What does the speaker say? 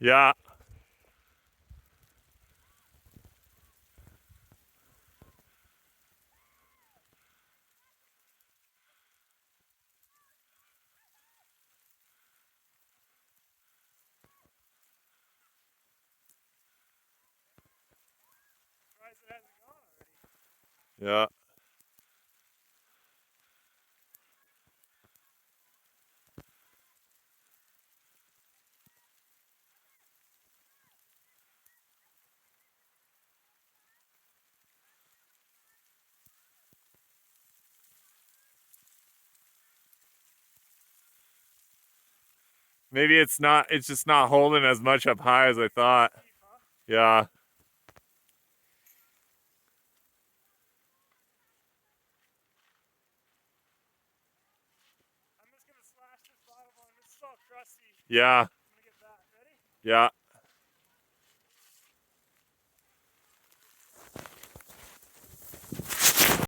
Yeah. Yeah. Maybe it's just not holding as much up high as I thought. Yeah. Yeah. Yeah.